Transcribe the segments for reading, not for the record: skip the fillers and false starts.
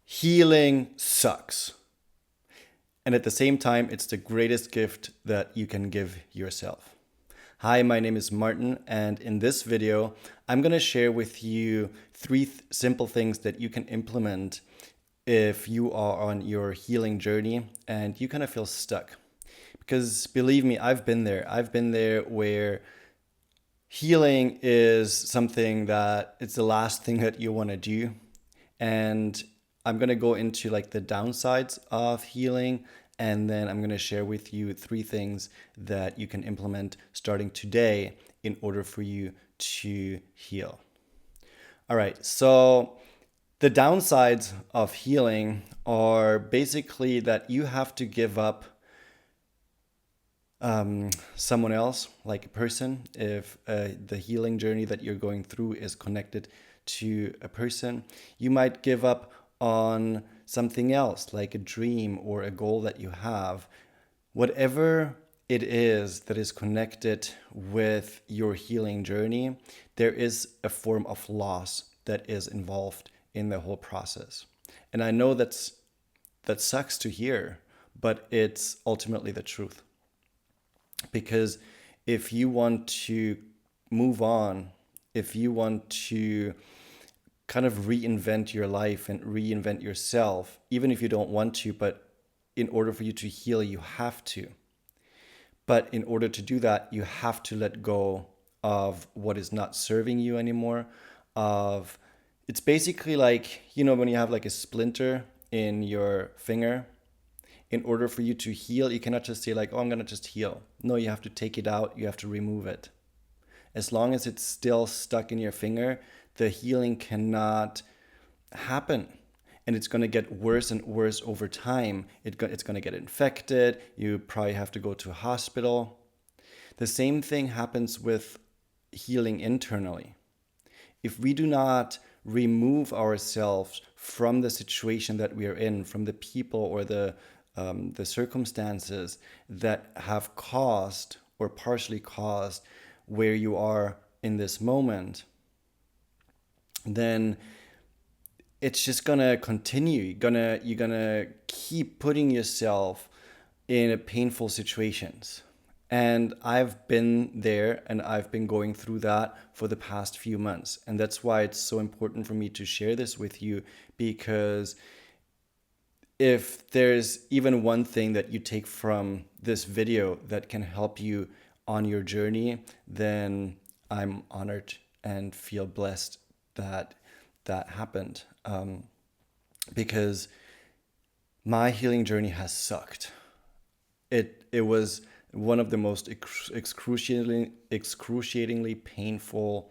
Healing sucks. And at the same time, it's the greatest gift that you can give yourself. Hi, my name is Martin, and in this video, I'm going to share with you three simple things that you can implement if you are on your healing journey and you kind of feel stuck. Because believe me, I've been there. I've been there where healing is something that it's the last thing that you want to do. And I'm going to go into like the downsides of healing, and then I'm going to share with you three things that you can implement starting today in order for you to heal. All right, so the downsides of healing are basically that you have to give up someone else, like a person, if the healing journey that you're going through is connected to a person. You might give up on something else, like a dream or a goal that you have. Whatever it is that is connected with your healing journey, there is a form of loss that is involved in the whole process. And I know that sucks to hear, but it's ultimately the truth. Because if you want to move on, if you want to kind of reinvent your life and reinvent yourself, even if you don't want to, but in order for you to heal, you have to. But in order to do that, you have to let go of what is not serving you anymore. It's basically like, when you have like a splinter in your finger, in order for you to heal, you cannot just say like, oh, I'm going to just heal. No, you have to take it out. You have to remove it. As long as it's still stuck in your finger, the healing cannot happen. And it's going to get worse and worse over time. It's going to get infected. You probably have to go to a hospital. The same thing happens with healing internally. If we do not remove ourselves from the situation that we are in, from the people or the circumstances that have caused or partially caused where you are in this moment, then it's just gonna continue. You're gonna keep putting yourself in painful situations. And I've been there and I've been going through that for the past few months. And that's why it's so important for me to share this with you, because if there's even one thing that you take from this video that can help you on your journey, then I'm honored and feel blessed that that happened. Because my healing journey has sucked. It was one of the most excruciatingly painful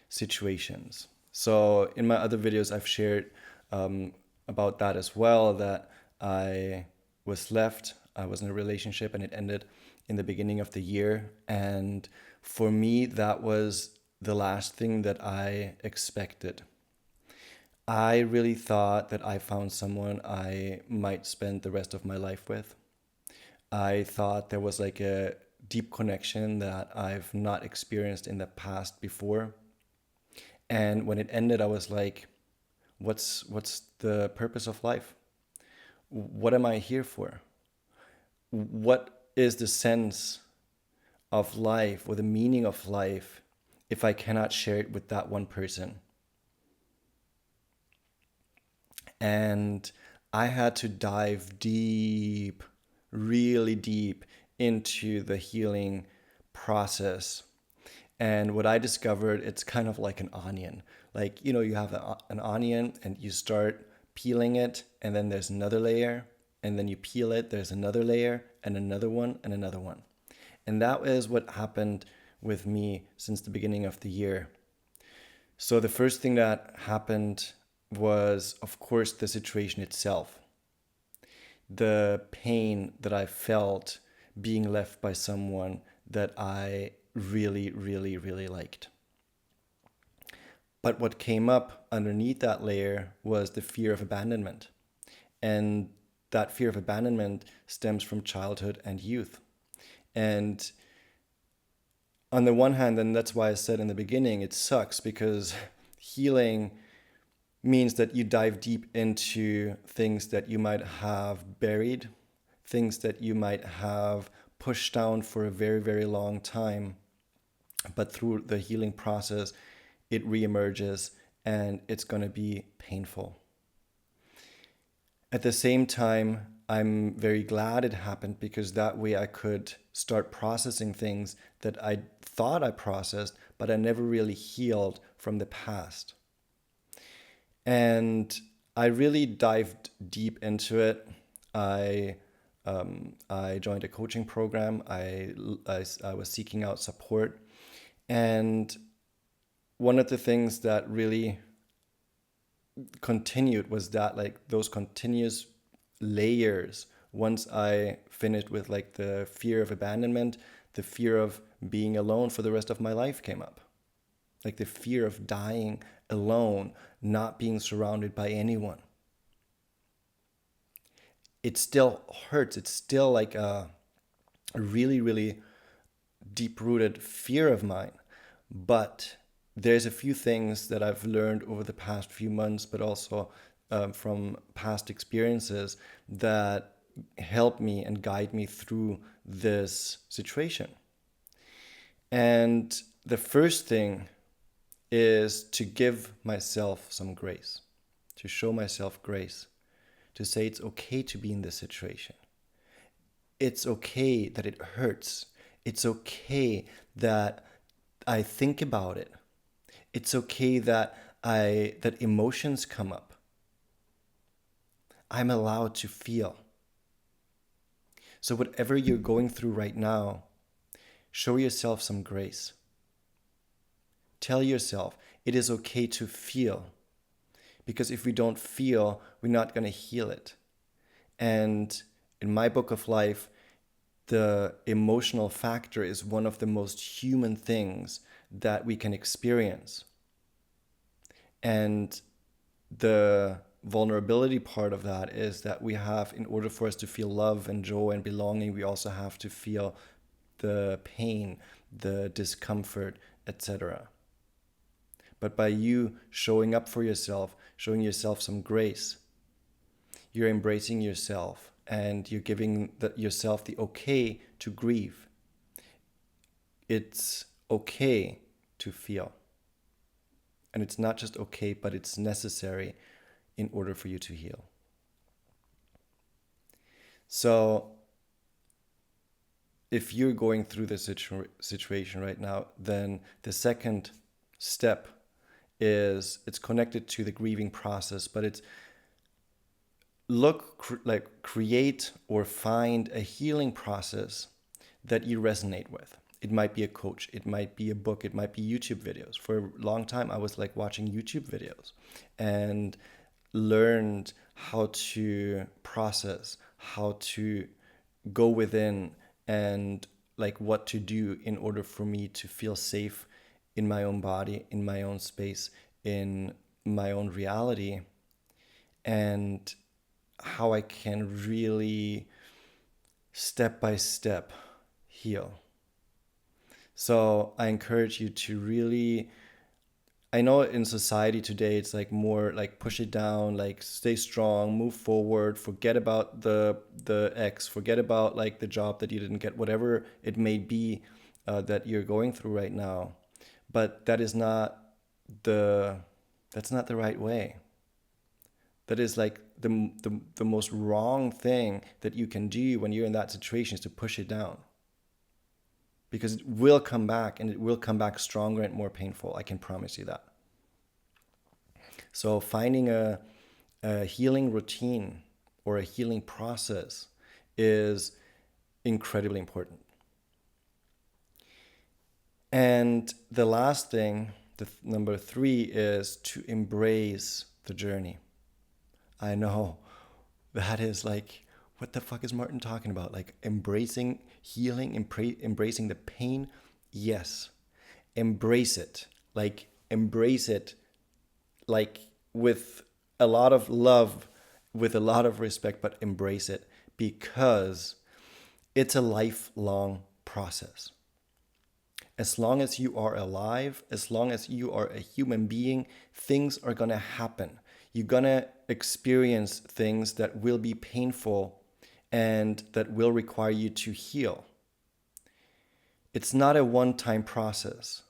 situations. So in my other videos, I've shared about that as well, that I was in a relationship and it ended in the beginning of the year. And for me, that was the last thing that I expected. I really thought that I found someone I might spend the rest of my life with. I thought there was like a deep connection that I've not experienced in the past before. And when it ended, I was like, what's the purpose of life? What am I here for? What is the sense of life or the meaning of life if I cannot share it with that one person? And I had to dive deep, really deep into the healing process. And what I discovered, it's kind of like an onion. Like, you have an onion and you start peeling it, and then there's another layer, and then you peel it, there's another layer, and another one, and another one. And that is what happened with me since the beginning of the year. So the first thing that happened was, of course, the situation itself. The pain that I felt being left by someone that I really, really, really liked. But what came up underneath that layer was the fear of abandonment. And that fear of abandonment stems from childhood and youth. And on the one hand, and that's why I said in the beginning, it sucks because healing means that you dive deep into things that you might have buried, things that you might have pushed down for a very, very long time. But through the healing process, it reemerges and it's going to be painful. At the same time, I'm very glad it happened because that way I could start processing things that I thought I processed, but I never really healed from the past. And I really dived deep into it. I joined a coaching program. I was seeking out support. And one of the things that really continued was that like those continuous layers. Once I finished with like the fear of abandonment, the fear of being alone for the rest of my life came up. Like the fear of dying alone, not being surrounded by anyone. It still hurts. It's still like a really, really deep rooted fear of mine. But there's a few things that I've learned over the past few months, but also from past experiences that help me and guide me through this situation. And the first thing is to give myself some grace, to show myself grace, to say it's okay to be in this situation. It's okay that it hurts. It's okay that I think about it. It's okay that that emotions come up. I'm allowed to feel. So whatever you're going through right now, show yourself some grace. Tell yourself it is okay to feel. Because if we don't feel, we're not going to heal it. And in my book of life, the emotional factor is one of the most human things that we can experience. And the vulnerability part of that is that we have, in order for us to feel love and joy and belonging, we also have to feel the pain, the discomfort, etc. But by you showing up for yourself, showing yourself some grace, you're embracing yourself and you're giving yourself the okay to grieve. It's okay to feel. And it's not just okay, but it's necessary in order for you to heal. So if you're going through this situation right now, then the second step is it's connected to the grieving process, but it's create or find a healing process that you resonate with. It might be a coach, it might be a book, it might be YouTube videos. For a long time, I was like watching YouTube videos and learned how to process, how to go within, and like what to do in order for me to feel safe in my own body, in my own space, in my own reality, and how I can really step by step heal. So I encourage you to really, I know in society today it's like more like push it down, like stay strong, move forward, forget about the ex, forget about like the job that you didn't get, whatever it may be that you're going through right now. But that's not the right way. That is like the most wrong thing that you can do when you're in that situation is to push it down. Because it will come back, and it will come back stronger and more painful. I can promise you that. So finding a healing routine or a healing process is incredibly important. And the last thing, number 3, is to embrace the journey. I know that is like, what the fuck is Martin talking about? Like embracing healing, embracing the pain? Yes. Embrace it. Like embrace it like with a lot of love, with a lot of respect, but embrace it because it's a lifelong process. As long as you are alive, as long as you are a human being, things are going to happen. You're gonna experience things that will be painful and that will require you to heal. It's not a one-time process.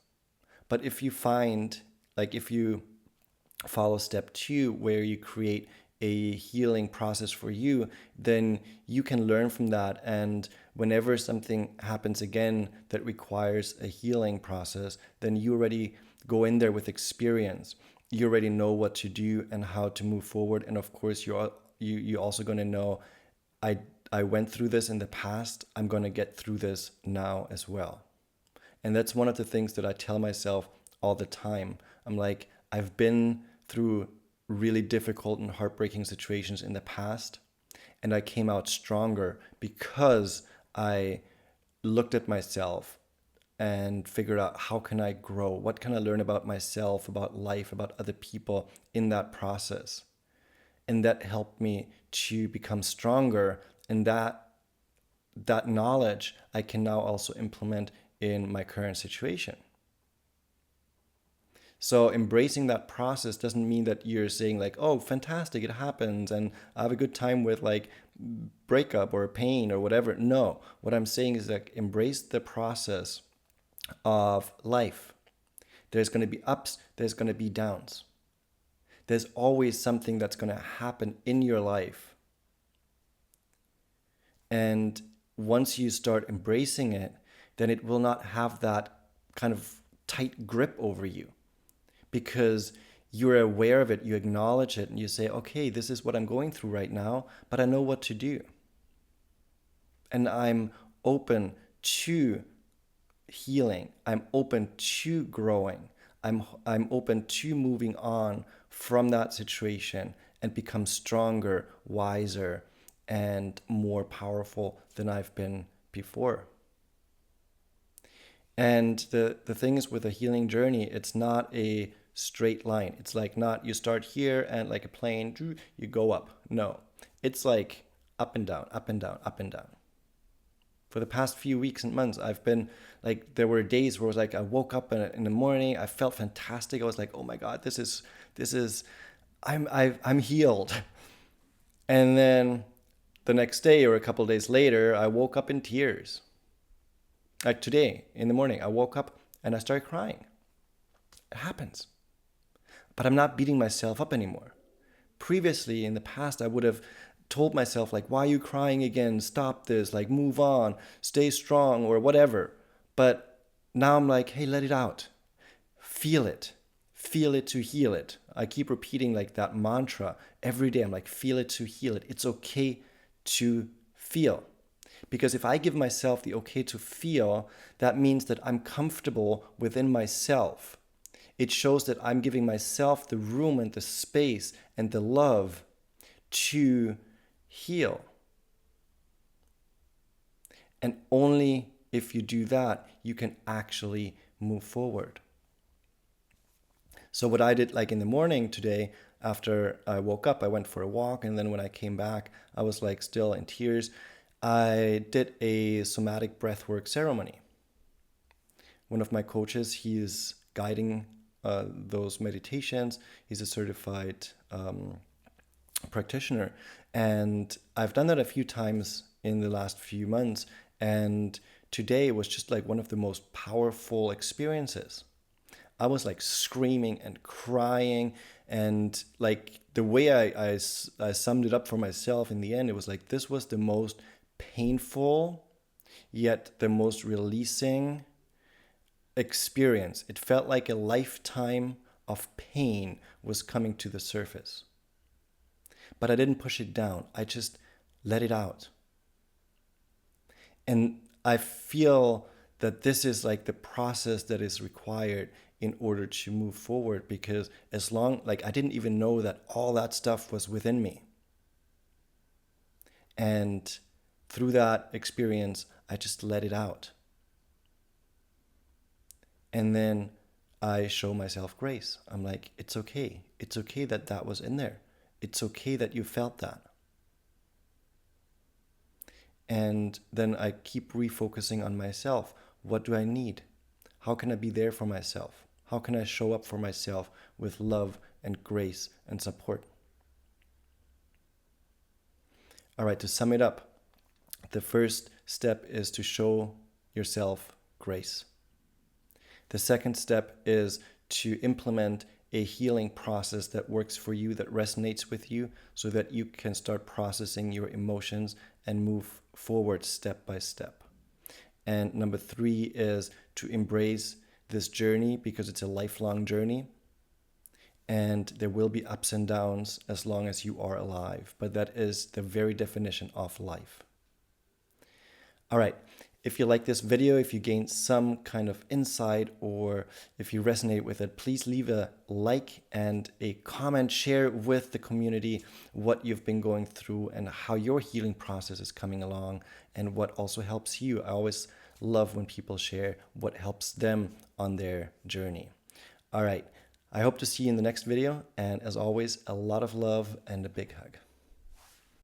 But if you find, like if you follow step 2, where you create a healing process for you, then you can learn from that. And whenever something happens again that requires a healing process, then you already go in there with experience. You already know what to do and how to move forward. And of course, you're also going to know, I went through this in the past. I'm going to get through this now as well. And that's one of the things that I tell myself all the time. I'm like, I've been through really difficult and heartbreaking situations in the past, and I came out stronger because I looked at myself and figured out, how can I grow? What can I learn about myself, about life, about other people in that process? And that helped me to become stronger. And that knowledge I can now also implement in my current situation. So embracing that process doesn't mean that you're saying like, oh, fantastic, it happens and I have a good time with like breakup or pain or whatever. No, what I'm saying is like, embrace the process of life. There's going to be ups, there's going to be downs. There's always something that's going to happen in your life. And once you start embracing it, then it will not have that kind of tight grip over you, because you're aware of it, you acknowledge it, and you say, okay, this is what I'm going through right now, but I know what to do. And I'm open to healing. I'm open to growing. I'm open to moving on from that situation and become stronger, wiser, and more powerful than I've been before. And the thing is, with a healing journey, it's not a straight line. It's like, not you start here and like a plane, you go up. No, it's like up and down, up and down, up and down. For the past few weeks and months, I've been like, there were days where it was like, I woke up in the morning, I felt fantastic. I was like, oh my God, this is, I'm healed. And then the next day or a couple of days later, I woke up in tears. Like today in the morning, I woke up and I started crying. It happens. But I'm not beating myself up anymore. Previously, in the past, I would have told myself, like, why are you crying again? Stop this, like, move on, stay strong, or whatever. But now I'm like, hey, let it out. Feel it. Feel it to heal it. I keep repeating like that mantra every day. I'm like, feel it to heal it. It's okay to feel. Because if I give myself the okay to feel, that means that I'm comfortable within myself. It shows that I'm giving myself the room and the space and the love to heal. And only if you do that, you can actually move forward. So what I did, like in the morning today, after I woke up, I went for a walk. And then when I came back, I was like still in tears. I did a somatic breathwork ceremony. One of my coaches, he is guiding those meditations. He's a certified practitioner. And I've done that a few times in the last few months. And today was just like one of the most powerful experiences. I was like screaming and crying, and like the way I summed it up for myself in the end, it was like, this was the most painful yet the most releasing experience. It felt like a lifetime of pain was coming to the surface. But I didn't push it down. I just let it out. And I feel that this is like the process that is required in order to move forward, because as long, like, I didn't even know that all that stuff was within me. And through that experience, I just let it out. And then I show myself grace. I'm like, it's okay. It's okay that that was in there. It's okay that you felt that. And then I keep refocusing on myself. What do I need? How can I be there for myself? How can I show up for myself with love and grace and support. All right, to sum it up, the first step is to show yourself grace. The second step is to implement a healing process that works for you, that resonates with you, so that you can start processing your emotions and move forward step by step. And number three is to embrace this journey, because it's a lifelong journey. And there will be ups and downs as long as you are alive. But that is the very definition of life. All right. If you like this video, if you gained some kind of insight, or if you resonate with it, please leave a like and a comment. Share with the community what you've been going through and how your healing process is coming along and what also helps you. I always love when people share what helps them on their journey. All right. I hope to see you in the next video. And as always, a lot of love and a big hug.